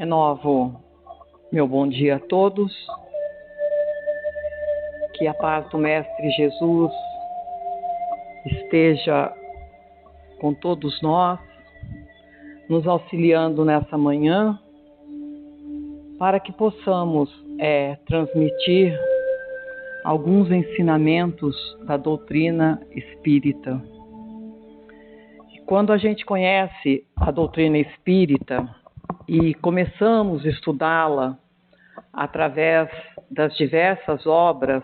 Renovo meu bom dia a todos, que a paz do Mestre Jesus esteja com todos nós, nos auxiliando nessa manhã, para que possamos transmitir alguns ensinamentos da doutrina espírita. E quando a gente conhece a doutrina espírita e começamos a estudá-la através das diversas obras,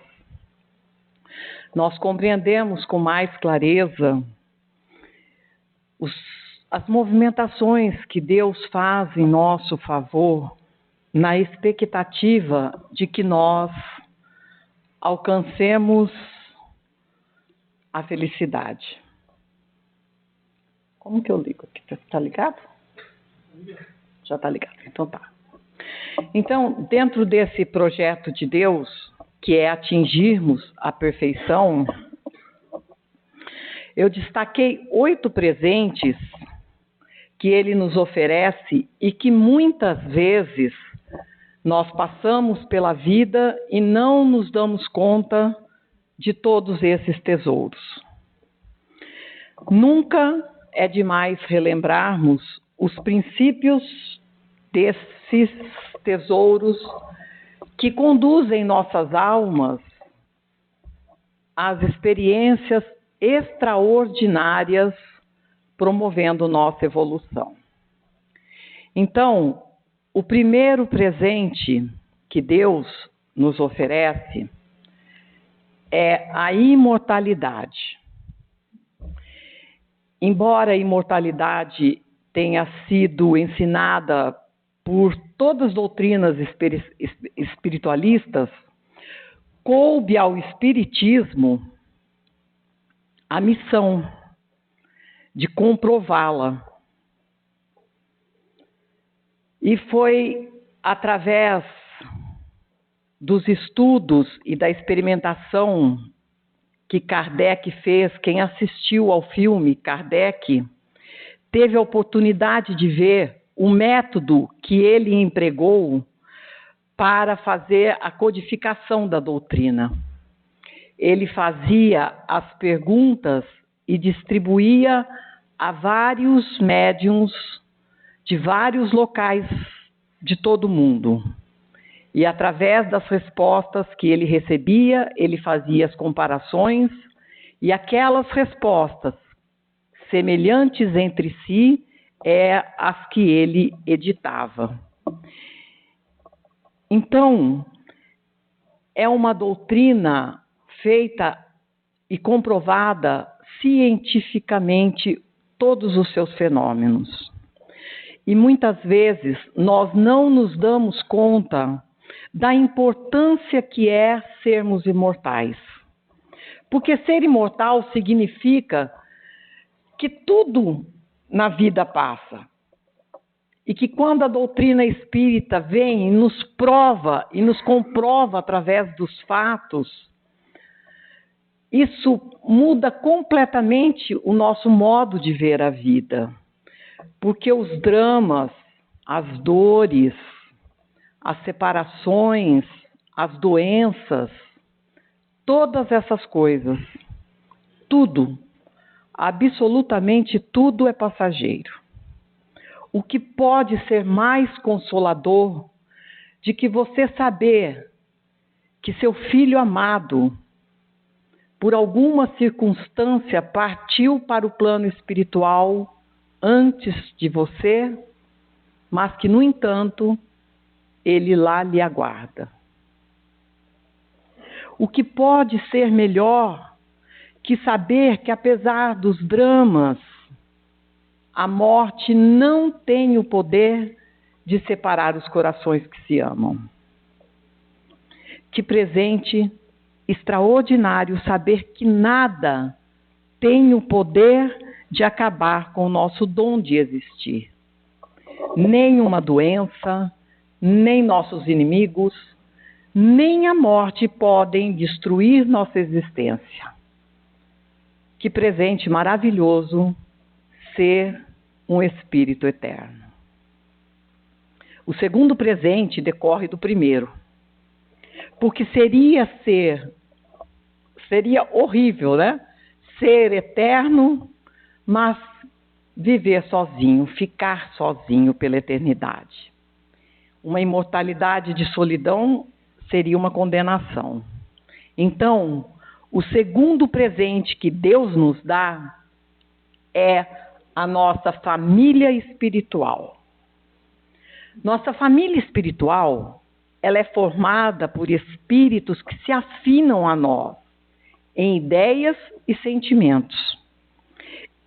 nós compreendemos com mais clareza as movimentações que Deus faz em nosso favor, na expectativa de que nós alcancemos a felicidade. Como que eu ligo aqui? Está ligado? Já está ligado, então tá. Então, dentro desse projeto de Deus, que é atingirmos a perfeição, eu destaquei 8 presentes que Ele nos oferece e que muitas vezes nós passamos pela vida e não nos damos conta de todos esses tesouros. Nunca é demais relembrarmos os princípios desses tesouros que conduzem nossas almas às experiências extraordinárias, promovendo nossa evolução. Então, o primeiro presente que Deus nos oferece é a imortalidade. Embora a imortalidade tenha sido ensinada por todas as doutrinas espiritualistas, coube ao Espiritismo a missão de comprová-la. E foi através dos estudos e da experimentação que Kardec fez. Quem assistiu ao filme Kardec teve a oportunidade de ver o método que ele empregou para fazer a codificação da doutrina. Ele fazia as perguntas e distribuía a vários médiuns de vários locais de todo o mundo. E através das respostas que ele recebia, ele fazia as comparações, e aquelas respostas semelhantes entre si as que ele editava. Então, é uma doutrina feita e comprovada cientificamente todos os seus fenômenos. E muitas vezes nós não nos damos conta da importância que é sermos imortais. Porque ser imortal significa que tudo na vida passa. E que quando a doutrina espírita vem e nos prova e nos comprova através dos fatos, isso muda completamente o nosso modo de ver a vida. Porque os dramas, as dores, as separações, as doenças, todas essas coisas, tudo, absolutamente tudo é passageiro. O que pode ser mais consolador de que você saber que seu filho amado, por alguma circunstância, partiu para o plano espiritual antes de você, mas que, no entanto, ele lá lhe aguarda. O que pode ser melhor que saber que, apesar dos dramas, a morte não tem o poder de separar os corações que se amam. Que presente extraordinário saber que nada tem o poder de acabar com o nosso dom de existir. Nem uma doença, nem nossos inimigos, nem a morte podem destruir nossa existência. Que presente maravilhoso ser um espírito eterno. O segundo presente decorre do primeiro. Porque seria horrível, né? Ser eterno, mas viver sozinho, ficar sozinho pela eternidade. Uma imortalidade de solidão seria uma condenação. Então, o segundo presente que Deus nos dá é a nossa família espiritual. Nossa família espiritual, ela é formada por espíritos que se afinam a nós, em ideias e sentimentos.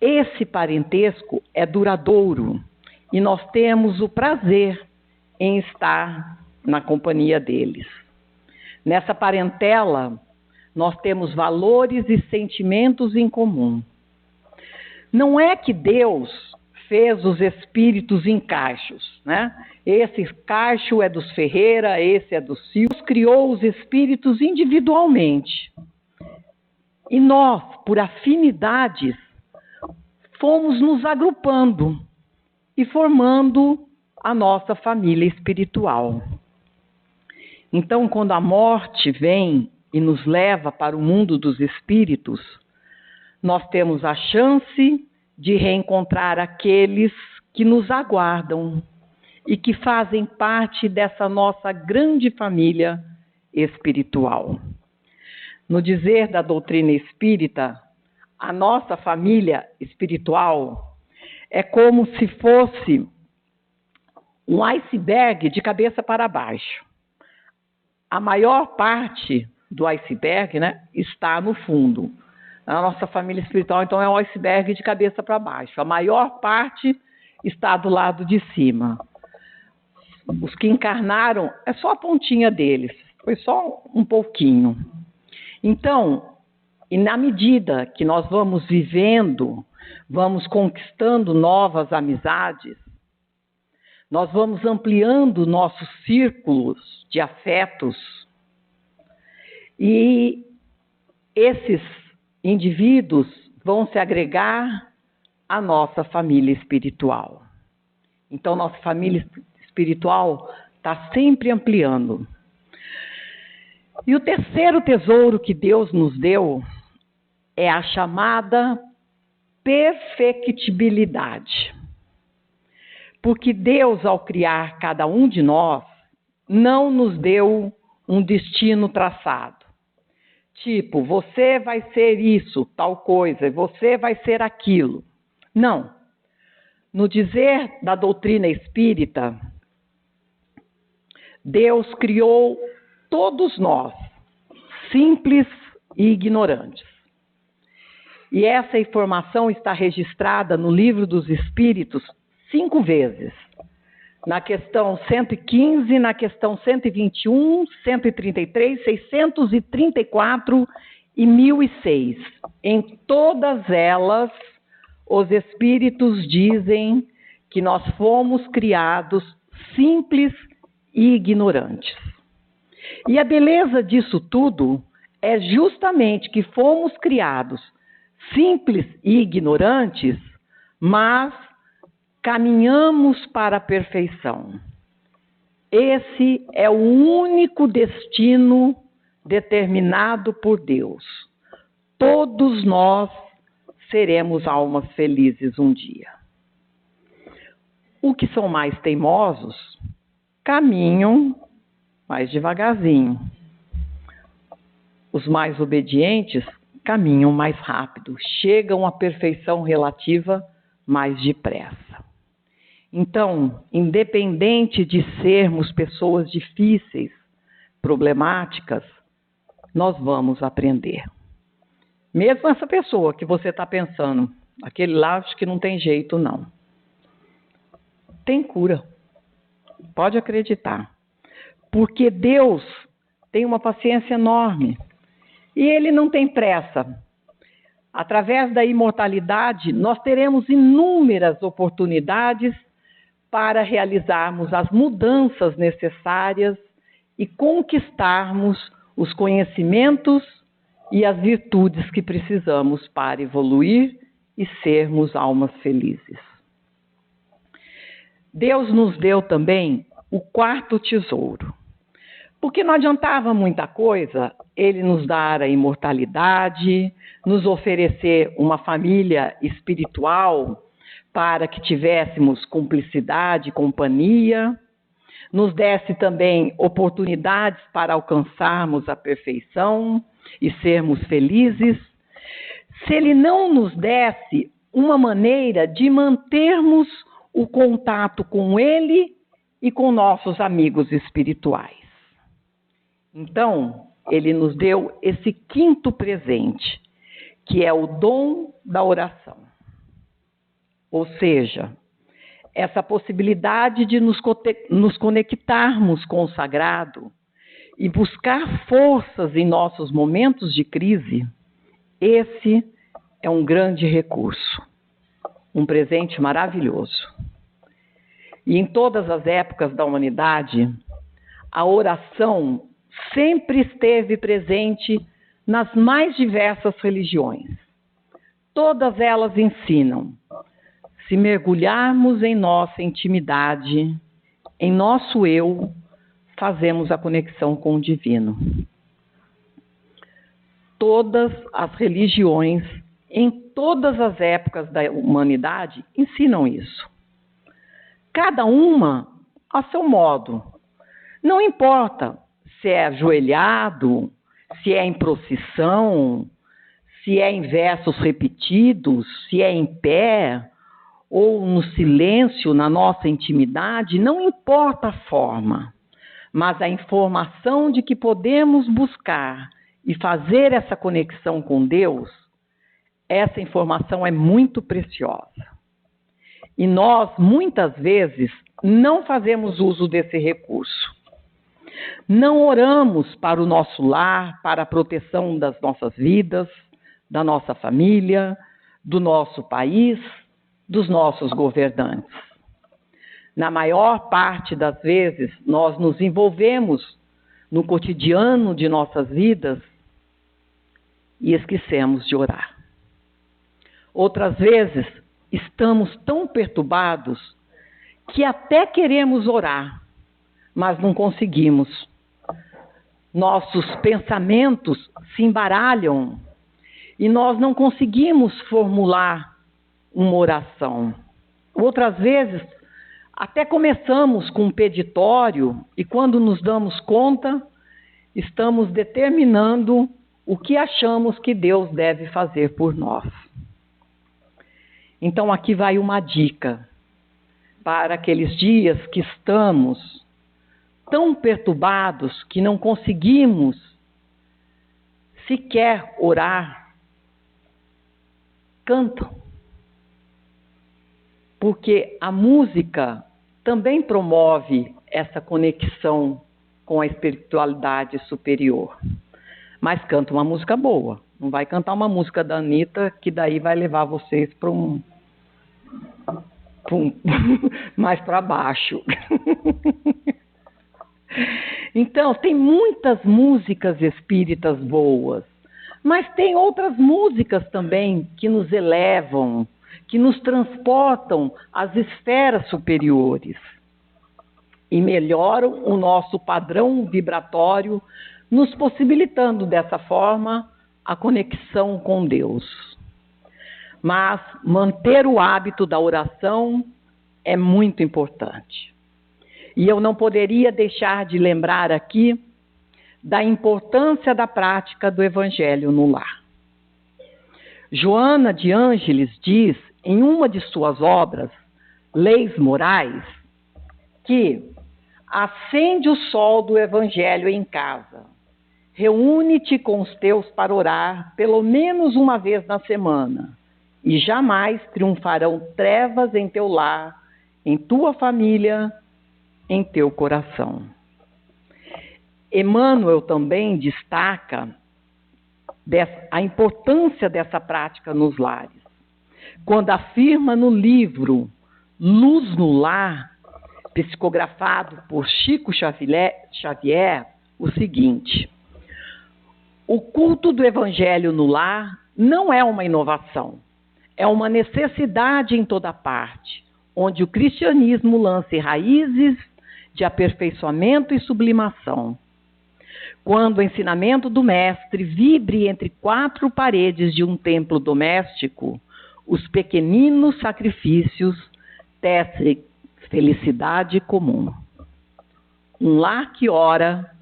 Esse parentesco é duradouro e nós temos o prazer em estar na companhia deles. Nessa parentela, nós temos valores e sentimentos em comum. Não é que Deus fez os espíritos em cachos, né? Esse cacho é dos Ferreira, esse é do Silva. Deus criou os espíritos individualmente. E nós, por afinidades, fomos nos agrupando e formando a nossa família espiritual. Então, quando a morte vem e nos leva para o mundo dos espíritos, nós temos a chance de reencontrar aqueles que nos aguardam e que fazem parte dessa nossa grande família espiritual. No dizer da doutrina espírita, a nossa família espiritual é como se fosse um iceberg de cabeça para baixo. A maior parte do iceberg, né, está no fundo. A nossa família espiritual, então, é um iceberg de cabeça para baixo. A maior parte está do lado de cima. Os que encarnaram, é só a pontinha deles, foi só um pouquinho. Então, e na medida que nós vamos vivendo, vamos conquistando novas amizades, nós vamos ampliando nossos círculos de afetos e esses indivíduos vão se agregar à nossa família espiritual. Então, nossa família espiritual está sempre ampliando. E o terceiro tesouro que Deus nos deu é a chamada perfectibilidade. Porque Deus, ao criar cada um de nós, não nos deu um destino traçado. Tipo, você vai ser isso, tal coisa, você vai ser aquilo. Não. No dizer da doutrina espírita, Deus criou todos nós, simples e ignorantes. E essa informação está registrada no Livro dos Espíritos 5 vezes. Na questão 115, na questão 121, 133, 634 e 1006. Em todas elas, os Espíritos dizem que nós fomos criados simples e ignorantes. E a beleza disso tudo é justamente que fomos criados simples e ignorantes, mas caminhamos para a perfeição. Esse é o único destino determinado por Deus. Todos nós seremos almas felizes um dia. Os que são mais teimosos caminham mais devagarzinho. Os mais obedientes caminham mais rápido, chegam à perfeição relativa mais depressa. Então, independente de sermos pessoas difíceis, problemáticas, nós vamos aprender. Mesmo essa pessoa que você está pensando, aquele lá acho que não tem jeito não. Tem cura. Pode acreditar. Porque Deus tem uma paciência enorme. E Ele não tem pressa. Através da imortalidade, nós teremos inúmeras oportunidades para realizarmos as mudanças necessárias e conquistarmos os conhecimentos e as virtudes que precisamos para evoluir e sermos almas felizes. Deus nos deu também o quarto tesouro. Porque não adiantava muita coisa ele nos dar a imortalidade, nos oferecer uma família espiritual para que tivéssemos cumplicidade e companhia, nos desse também oportunidades para alcançarmos a perfeição e sermos felizes, se ele não nos desse uma maneira de mantermos o contato com ele e com nossos amigos espirituais. Então, ele nos deu esse quinto presente, que é o dom da oração. Ou seja, essa possibilidade de nos conectarmos com o sagrado e buscar forças em nossos momentos de crise, esse é um grande recurso, um presente maravilhoso. E em todas as épocas da humanidade, a oração sempre esteve presente nas mais diversas religiões. Todas elas ensinam: se mergulharmos em nossa intimidade, em nosso eu, fazemos a conexão com o divino. Todas as religiões, em todas as épocas da humanidade, ensinam isso. Cada uma a seu modo. Não importa se é ajoelhado, se é em procissão, se é em versos repetidos, se é em pé, ou no silêncio, na nossa intimidade, não importa a forma, mas a informação de que podemos buscar e fazer essa conexão com Deus, essa informação é muito preciosa. E nós, muitas vezes, não fazemos uso desse recurso. Não oramos para o nosso lar, para a proteção das nossas vidas, da nossa família, do nosso país, dos nossos governantes. Na maior parte das vezes, nós nos envolvemos no cotidiano de nossas vidas e esquecemos de orar. Outras vezes, estamos tão perturbados que até queremos orar, mas não conseguimos. Nossos pensamentos se embaralham e nós não conseguimos formular uma oração. Outras vezes, até começamos com um peditório e quando nos damos conta, estamos determinando o que achamos que Deus deve fazer por nós. Então, aqui vai uma dica para aqueles dias que estamos tão perturbados que não conseguimos sequer orar. Cantam. Porque a música também promove essa conexão com a espiritualidade superior. Mas canta uma música boa. Não vai cantar uma música da Anitta, que daí vai levar vocês para mais para baixo. Então, tem muitas músicas espíritas boas, mas tem outras músicas também que nos elevam, que nos transportam às esferas superiores e melhoram o nosso padrão vibratório, nos possibilitando dessa forma a conexão com Deus. Mas manter o hábito da oração é muito importante. E eu não poderia deixar de lembrar aqui da importância da prática do Evangelho no lar. Joana de Ângeles diz, em uma de suas obras, Leis Morais, que acende o sol do Evangelho em casa, reúne-te com os teus para orar pelo menos uma vez na semana, e jamais triunfarão trevas em teu lar, em tua família, em teu coração. Emmanuel também destaca a importância dessa prática nos lares, quando afirma no livro Luz no Lar, psicografado por Chico Xavier, o seguinte: o culto do Evangelho no lar não é uma inovação, é uma necessidade em toda parte, onde o cristianismo lance raízes de aperfeiçoamento e sublimação. Quando o ensinamento do Mestre vibre entre 4 paredes de um templo doméstico, os pequeninos sacrifícios tecem felicidade comum. Um lar que ora,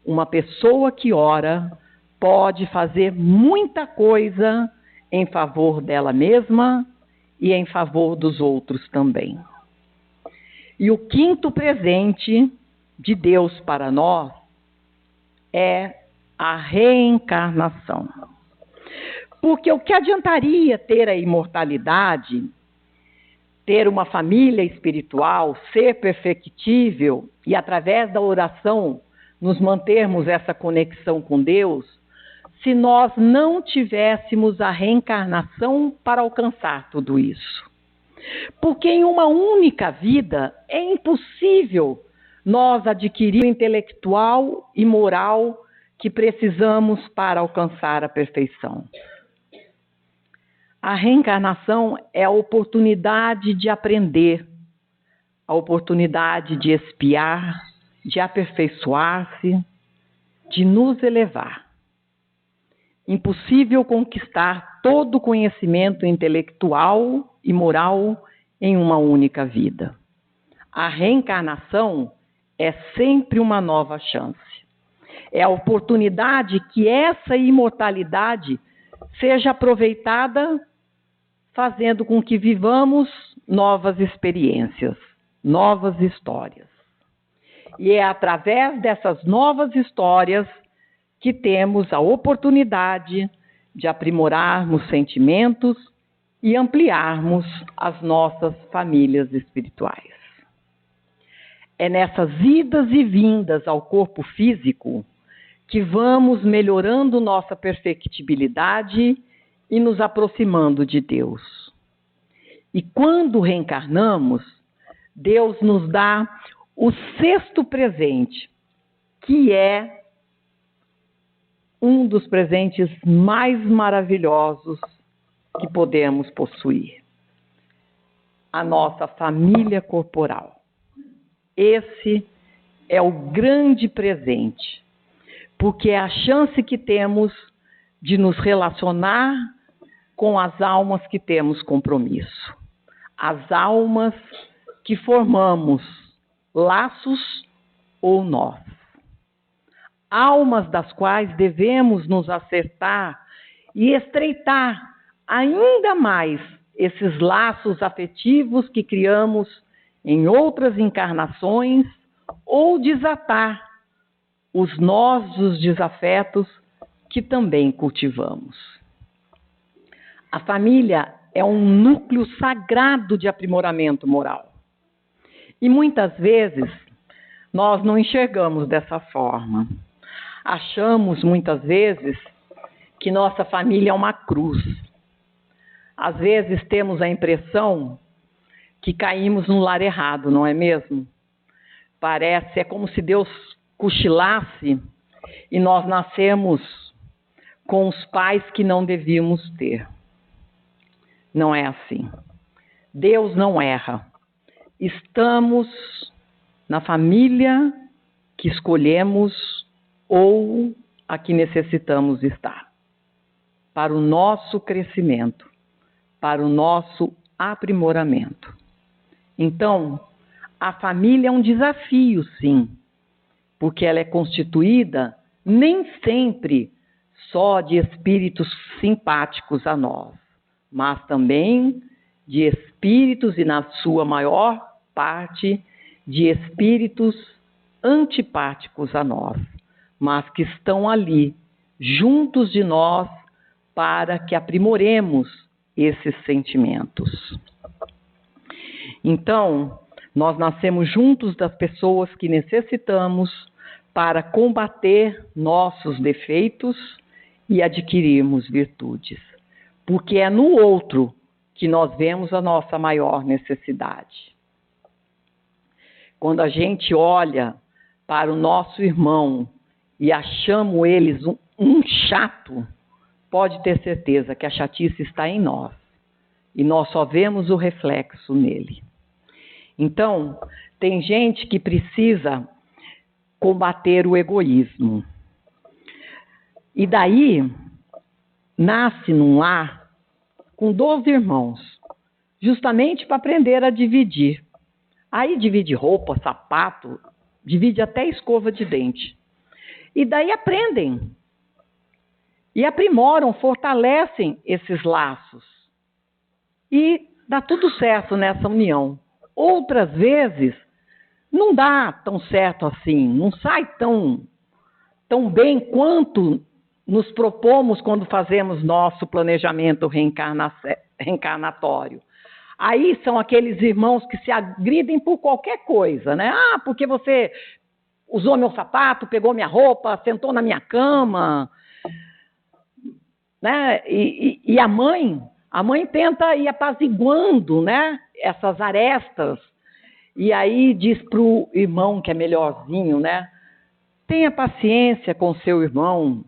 uma pessoa que ora, pode fazer muita coisa em favor dela mesma e em favor dos outros também. E o 5º presente de Deus para nós é a reencarnação. Porque o que adiantaria ter a imortalidade, ter uma família espiritual, ser perfectível e, através da oração, nos mantermos essa conexão com Deus, se nós não tivéssemos a reencarnação para alcançar tudo isso? Porque em uma única vida é impossível nós adquirir o intelectual e moral que precisamos para alcançar a perfeição. A reencarnação é a oportunidade de aprender, a oportunidade de expiar, de aperfeiçoar-se, de nos elevar. Impossível conquistar todo o conhecimento intelectual e moral em uma única vida. A reencarnação é sempre uma nova chance. É a oportunidade que essa imortalidade seja aproveitada, fazendo com que vivamos novas experiências, novas histórias. E é através dessas novas histórias que temos a oportunidade de aprimorarmos sentimentos e ampliarmos as nossas famílias espirituais. É nessas idas e vindas ao corpo físico que vamos melhorando nossa perfectibilidade e nos aproximando de Deus. E quando reencarnamos, Deus nos dá o 6º presente, que é um dos presentes mais maravilhosos que podemos possuir: a nossa família corporal. Esse é o grande presente, porque é a chance que temos de nos relacionar com as almas que temos compromisso, as almas que formamos laços ou nós. Almas das quais devemos nos acertar e estreitar ainda mais esses laços afetivos que criamos em outras encarnações ou desatar os nós dos desafetos que também cultivamos. A família é um núcleo sagrado de aprimoramento moral. E muitas vezes nós não enxergamos dessa forma. Achamos muitas vezes que nossa família é uma cruz. Às vezes temos a impressão que caímos no lar errado, não é mesmo? É como se Deus cochilasse e nós nascemos com os pais que não devíamos ter. Não é assim. Deus não erra. Estamos na família que escolhemos ou a que necessitamos estar, para o nosso crescimento, para o nosso aprimoramento. Então, a família é um desafio, sim, porque ela é constituída nem sempre só de espíritos simpáticos a nós, mas também de espíritos, e na sua maior parte, de espíritos antipáticos a nós, mas que estão ali, juntos de nós, para que aprimoremos esses sentimentos. Então, nós nascemos juntos das pessoas que necessitamos para combater nossos defeitos e adquirirmos virtudes, porque é no outro que nós vemos a nossa maior necessidade. Quando a gente olha para o nosso irmão e achamos eles um chato, pode ter certeza que a chatice está em nós e nós só vemos o reflexo nele. Então, tem gente que precisa combater o egoísmo. E daí, nasce num lar com 12 irmãos, justamente para aprender a dividir. Aí divide roupa, sapato, divide até escova de dente. E daí aprendem. E aprimoram, fortalecem esses laços. E dá tudo certo nessa união. Outras vezes, não dá tão certo assim, não sai tão bem quanto nos propomos quando fazemos nosso planejamento reencarnatório. Aí são aqueles irmãos que se agridem por qualquer coisa, né? Ah, porque você usou meu sapato, pegou minha roupa, sentou na minha cama, né? E a mãe tenta ir apaziguando, né, essas arestas. E aí diz para o irmão que é melhorzinho, né? Tenha paciência com seu irmão.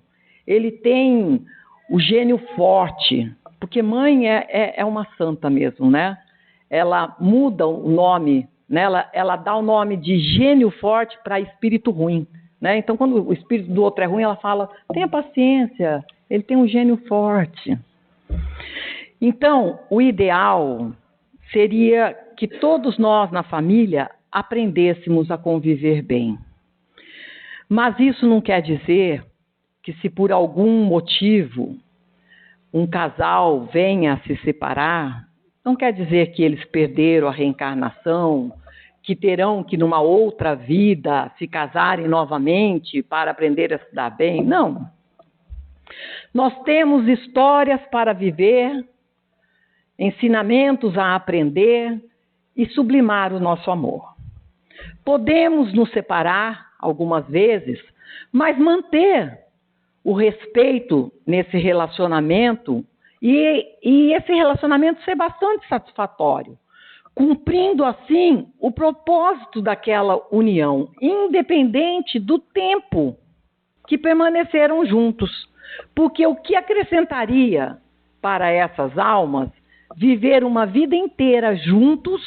Ele tem o gênio forte. Porque mãe é uma santa mesmo, né? Ela muda o nome, né? Ela dá o nome de gênio forte para espírito ruim, né? Então, quando o espírito do outro é ruim, ela fala, tenha paciência, ele tem um gênio forte. Então, o ideal seria que todos nós na família aprendêssemos a conviver bem. Mas isso não quer dizer que se por algum motivo um casal venha a se separar, não quer dizer que eles perderam a reencarnação, que terão que numa outra vida se casarem novamente para aprender a se dar bem. Não. Nós temos histórias para viver, ensinamentos a aprender e sublimar o nosso amor. Podemos nos separar algumas vezes, mas manter o respeito nesse relacionamento e esse relacionamento ser bastante satisfatório, cumprindo assim o propósito daquela união, independente do tempo que permaneceram juntos. Porque o que acrescentaria para essas almas viver uma vida inteira juntos,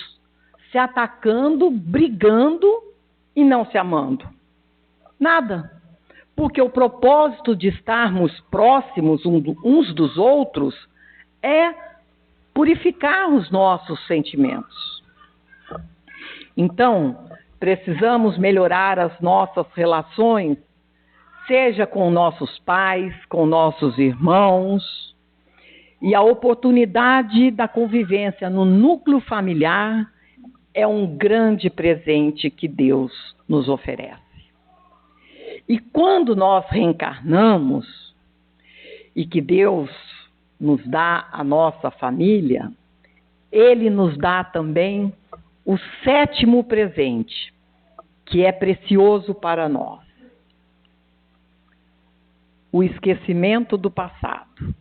se atacando, brigando e não se amando? Nada. Porque o propósito de estarmos próximos uns dos outros é purificar os nossos sentimentos. Então, precisamos melhorar as nossas relações, seja com nossos pais, com nossos irmãos, e a oportunidade da convivência no núcleo familiar é um grande presente que Deus nos oferece. E quando nós reencarnamos e que Deus nos dá a nossa família, Ele nos dá também o 7º presente, que é precioso para nós: o esquecimento do passado.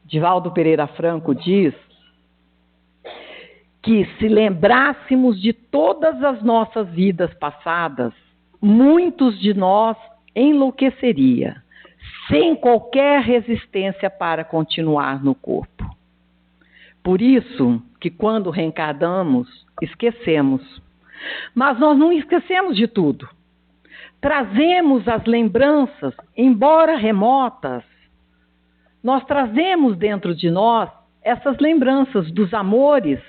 Divaldo Pereira Franco diz que se lembrássemos de todas as nossas vidas passadas, muitos de nós enlouqueceria, sem qualquer resistência para continuar no corpo. Por isso que quando reencarnamos, esquecemos. Mas nós não esquecemos de tudo. Trazemos as lembranças, embora remotas, nós trazemos dentro de nós essas lembranças dos amores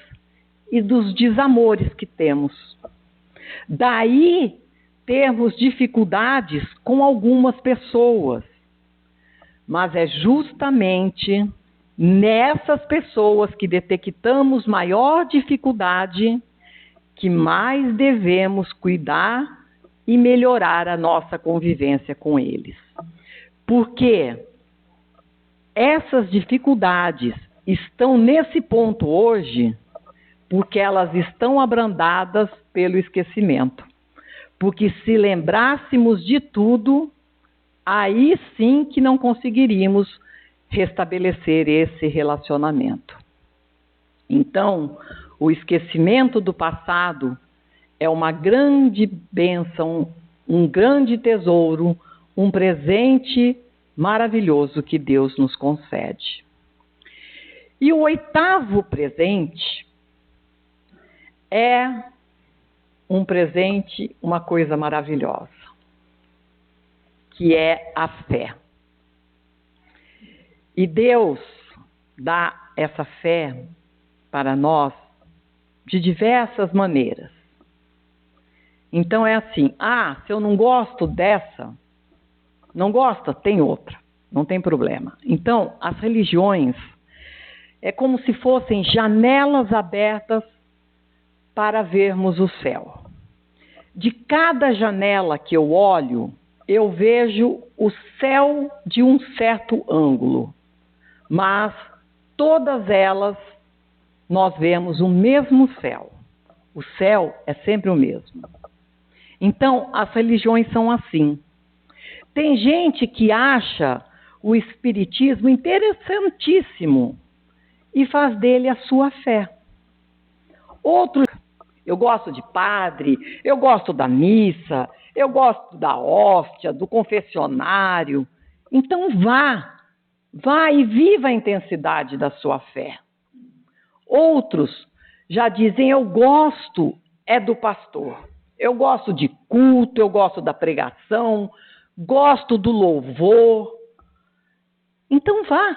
e dos desamores que temos. Daí termos dificuldades com algumas pessoas. Mas é justamente nessas pessoas que detectamos maior dificuldade que mais devemos cuidar e melhorar a nossa convivência com eles. Porque essas dificuldades estão nesse ponto hoje porque elas estão abrandadas pelo esquecimento. Porque se lembrássemos de tudo, aí sim que não conseguiríamos restabelecer esse relacionamento. Então, o esquecimento do passado é uma grande bênção, um grande tesouro, um presente maravilhoso que Deus nos concede. E o 8º presente é um presente, uma coisa maravilhosa, que é a fé. E Deus dá essa fé para nós de diversas maneiras. Então é assim, se eu não gosto dessa, não gosta, tem outra, não tem problema. Então, as religiões é como se fossem janelas abertas para vermos o céu. De cada janela que eu olho, eu vejo o céu de um certo ângulo, mas todas elas nós vemos o mesmo céu. O céu é sempre o mesmo. Então, as religiões são assim. Tem gente que acha o espiritismo interessantíssimo e faz dele a sua fé. Outros, eu gosto de padre, eu gosto da missa, eu gosto da hóstia, do confessionário. Então vá e viva a intensidade da sua fé. Outros já dizem, eu gosto do pastor. Eu gosto de culto, eu gosto da pregação, gosto do louvor. Então vá,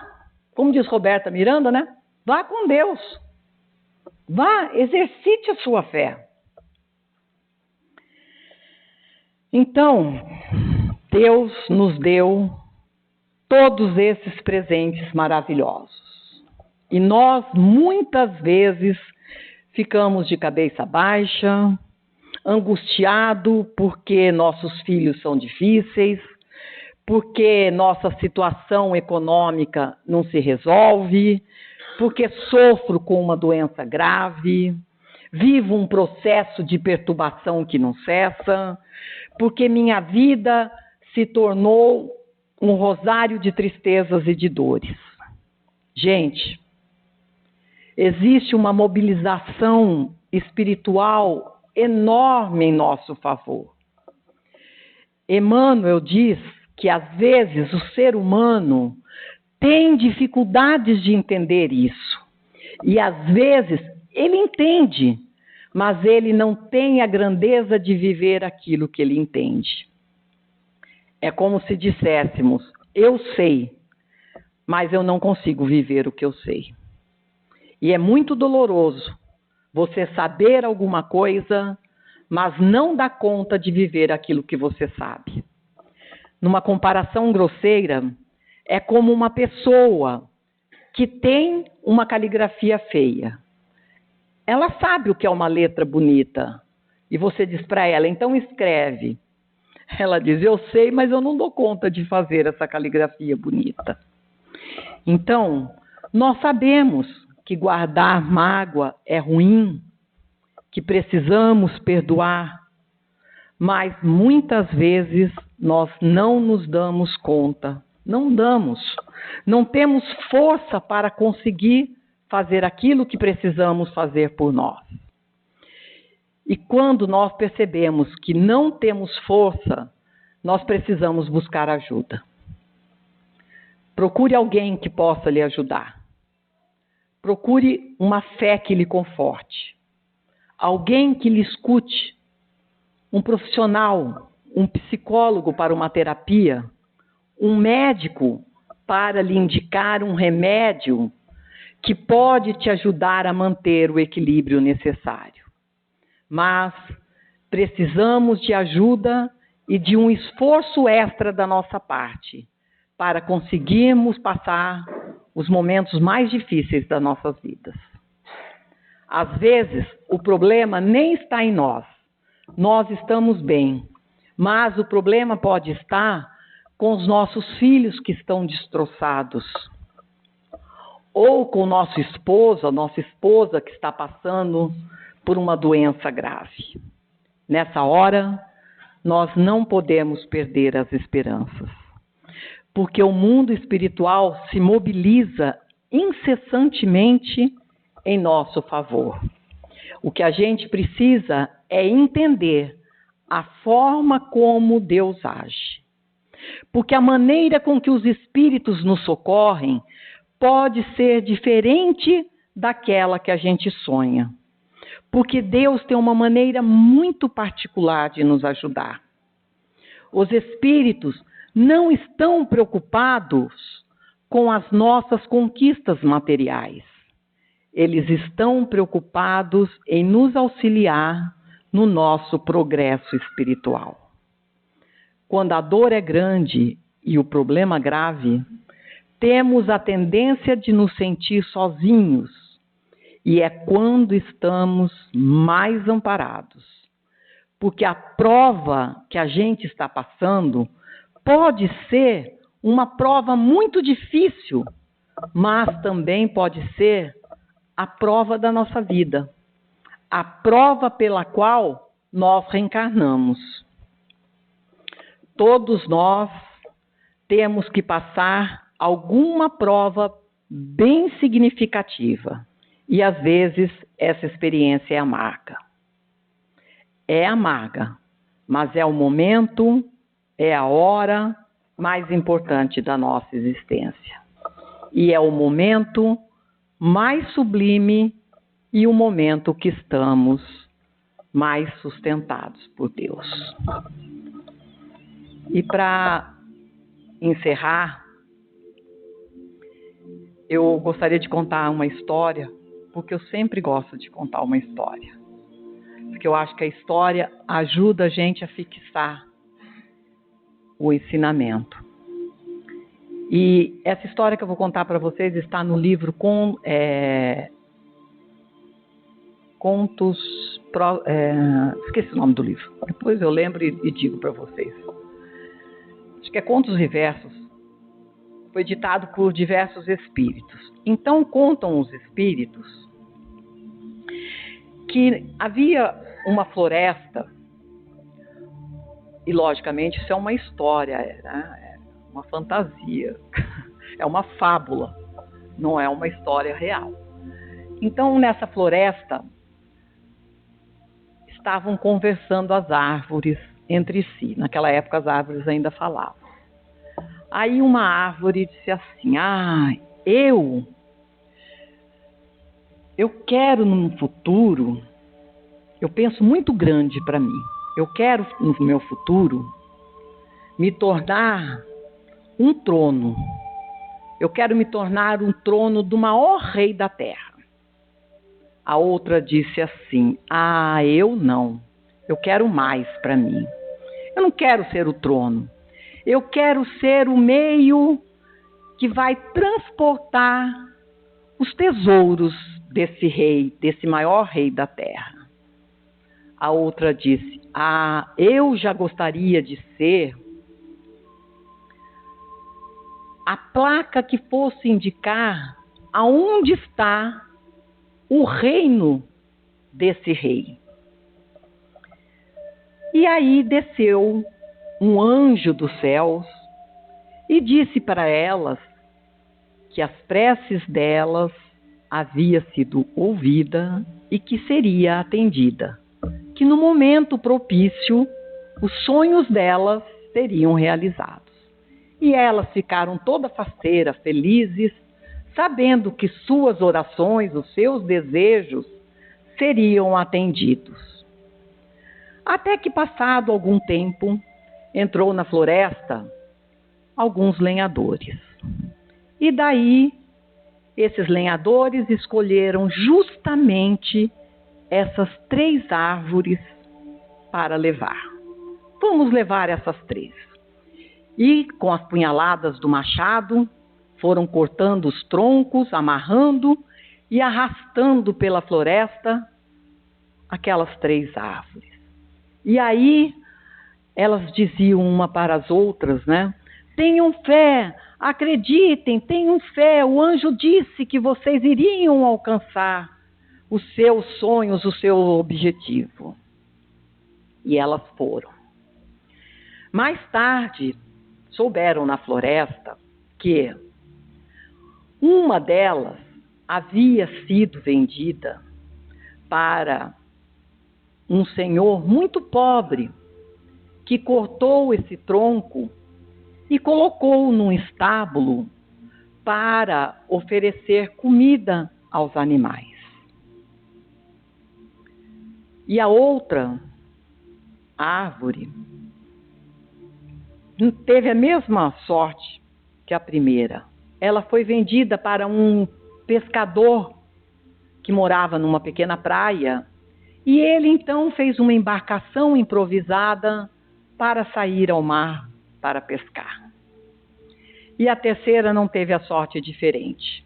como diz Roberta Miranda, né? Vá com Deus. Vá, exercite a sua fé. Então, Deus nos deu todos esses presentes maravilhosos. E nós, muitas vezes, ficamos de cabeça baixa, angustiado porque nossos filhos são difíceis, porque nossa situação econômica não se resolve, porque sofro com uma doença grave, vivo um processo de perturbação que não cessa, porque minha vida se tornou um rosário de tristezas e de dores. Gente, existe uma mobilização espiritual enorme em nosso favor. Emmanuel diz que, às vezes, o ser humano tem dificuldades de entender isso. E, às vezes, ele entende, mas ele não tem a grandeza de viver aquilo que ele entende. É como se disséssemos, eu sei, mas eu não consigo viver o que eu sei. E é muito doloroso você saber alguma coisa, mas não dar conta de viver aquilo que você sabe. Numa comparação grosseira, é como uma pessoa que tem uma caligrafia feia. Ela sabe o que é uma letra bonita. E você diz para ela, então escreve. Ela diz, eu sei, mas eu não dou conta de fazer essa caligrafia bonita. Então, nós sabemos que guardar mágoa é ruim, que precisamos perdoar, mas muitas vezes nós não nos damos conta, não temos força para conseguir fazer aquilo que precisamos fazer por nós. E quando nós percebemos que não temos força, nós precisamos buscar ajuda. Procure alguém que possa lhe ajudar. Procure uma fé que lhe conforte. Alguém que lhe escute. Um profissional, um psicólogo para uma terapia. Um médico para lhe indicar um remédio que pode te ajudar a manter o equilíbrio necessário. Mas precisamos de ajuda e de um esforço extra da nossa parte para conseguirmos passar os momentos mais difíceis das nossas vidas. Às vezes, o problema nem está em nós. Nós estamos bem, mas o problema pode estar com os nossos filhos que estão destroçados, ou com nosso esposo, a nossa esposa que está passando por uma doença grave. Nessa hora, nós não podemos perder as esperanças, porque o mundo espiritual se mobiliza incessantemente em nosso favor. O que a gente precisa é entender a forma como Deus age. Porque a maneira com que os espíritos nos socorrem pode ser diferente daquela que a gente sonha. porque Deus tem uma maneira muito particular de nos ajudar. Os espíritos não estão preocupados com as nossas conquistas materiais. Eles estão preocupados em nos auxiliar no nosso progresso espiritual. Quando a dor é grande e o problema grave, temos a tendência de nos sentir sozinhos, e é quando estamos mais amparados. Porque a prova que a gente está passando pode ser uma prova muito difícil, mas também pode ser a prova da nossa vida, a prova pela qual nós reencarnamos. Todos nós temos que passar alguma prova bem significativa, e às vezes essa experiência é amarga. É amarga, mas é o momento, é a hora mais importante da nossa existência. E é o momento mais sublime e o momento que estamos mais sustentados por Deus. E para encerrar, eu gostaria de contar uma história, porque eu sempre gosto de contar uma história. Porque eu acho que a história ajuda a gente a fixar o ensinamento. E essa história que eu vou contar para vocês está no livro Contos... esqueci o nome do livro. Depois eu lembro e digo para vocês. Acho que é Contos e Versos. Foi ditado por diversos espíritos. Então contam os espíritos que havia uma floresta, e logicamente isso é uma história, né? É uma fantasia, é uma fábula, não é uma história real. Então nessa floresta estavam conversando as árvores entre si. Naquela época as árvores ainda falavam. Aí uma árvore disse assim: eu quero no futuro, eu penso muito grande para mim, eu quero no meu futuro me tornar um trono. Eu quero me tornar um trono do maior rei da terra. A outra disse assim: eu não, eu quero mais para mim. Eu não quero ser o trono, eu quero ser o meio que vai transportar os tesouros desse rei, desse maior rei da terra. A outra disse: eu já gostaria de ser a placa que fosse indicar aonde está o reino desse rei. E aí desceu um anjo dos céus e disse para elas que as preces delas havia sido ouvida e que seria atendida, que no momento propício os sonhos delas seriam realizados. E elas ficaram toda faceira, felizes, sabendo que suas orações, os seus desejos seriam atendidos. Até que, passado algum tempo, entrou na floresta alguns lenhadores. E daí, esses lenhadores escolheram justamente essas 3 árvores para levar. Vamos levar essas 3. E com as punhaladas do machado, foram cortando os troncos, amarrando e arrastando pela floresta aquelas 3 árvores. E aí elas diziam uma para as outras, né? Tenham fé, acreditem, tenham fé. O anjo disse que vocês iriam alcançar os seus sonhos, o seu objetivo. E elas foram. Mais tarde, souberam na floresta que uma delas havia sido vendida para um senhor muito pobre que cortou esse tronco e colocou num estábulo para oferecer comida aos animais. E a outra árvore teve a mesma sorte que a primeira. Ela foi vendida para um pescador que morava numa pequena praia, e ele então fez uma embarcação improvisada para sair ao mar para pescar. E a terceira não teve a sorte diferente.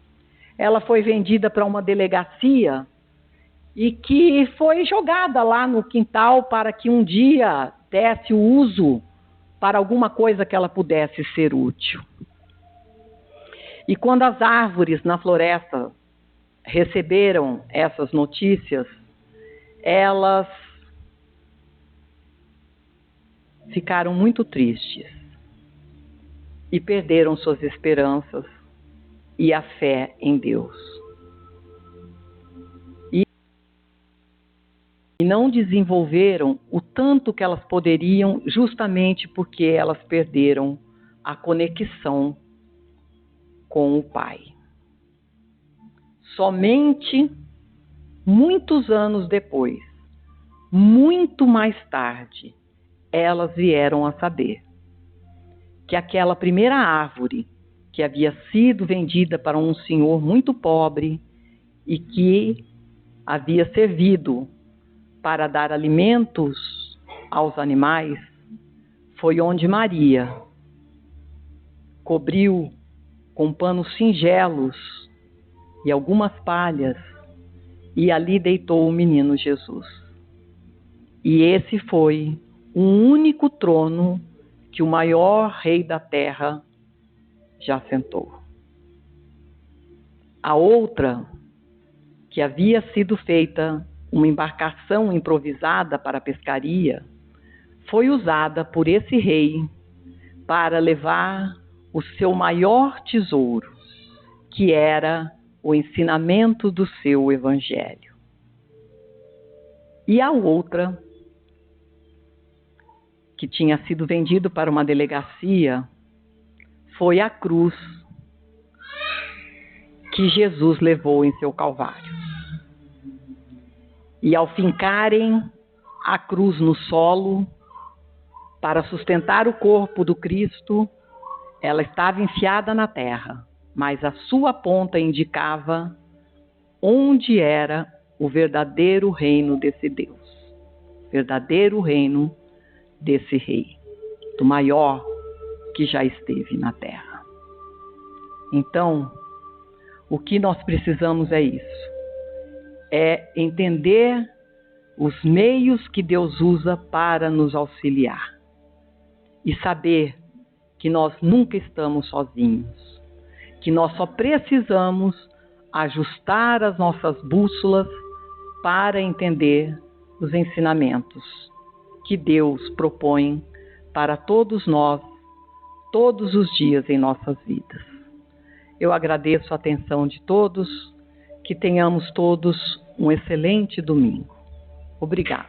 Ela foi vendida para uma delegacia e que foi jogada lá no quintal para que um dia desse o uso para alguma coisa que ela pudesse ser útil. E quando as árvores na floresta receberam essas notícias, elas ficaram muito tristes e perderam suas esperanças e a fé em Deus. E não desenvolveram o tanto que elas poderiam, justamente porque elas perderam a conexão com o Pai. Somente muitos anos depois, muito mais tarde, elas vieram a saber que aquela primeira árvore que havia sido vendida para um senhor muito pobre e que havia servido para dar alimentos aos animais, foi onde Maria cobriu com panos singelos e algumas palhas e ali deitou o menino Jesus. E esse foi o único trono que o maior rei da terra já sentou. A outra, que havia sido feita uma embarcação improvisada para a pescaria, foi usada por esse rei para levar o seu maior tesouro, que era o ensinamento do seu evangelho. E a outra, que tinha sido vendido para uma delegacia, foi a cruz que Jesus levou em seu Calvário. E ao fincarem a cruz no solo, para sustentar o corpo do Cristo, ela estava enfiada na terra, mas a sua ponta indicava onde era o verdadeiro reino desse Deus, verdadeiro reino desse rei, do maior que já esteve na terra. Então, o que nós precisamos é isso, é entender os meios que Deus usa para nos auxiliar e saber que nós nunca estamos sozinhos, que nós só precisamos ajustar as nossas bússolas para entender os ensinamentos que Deus propõe para todos nós, todos os dias em nossas vidas. Eu agradeço a atenção de todos, que tenhamos todos um excelente domingo. Obrigada.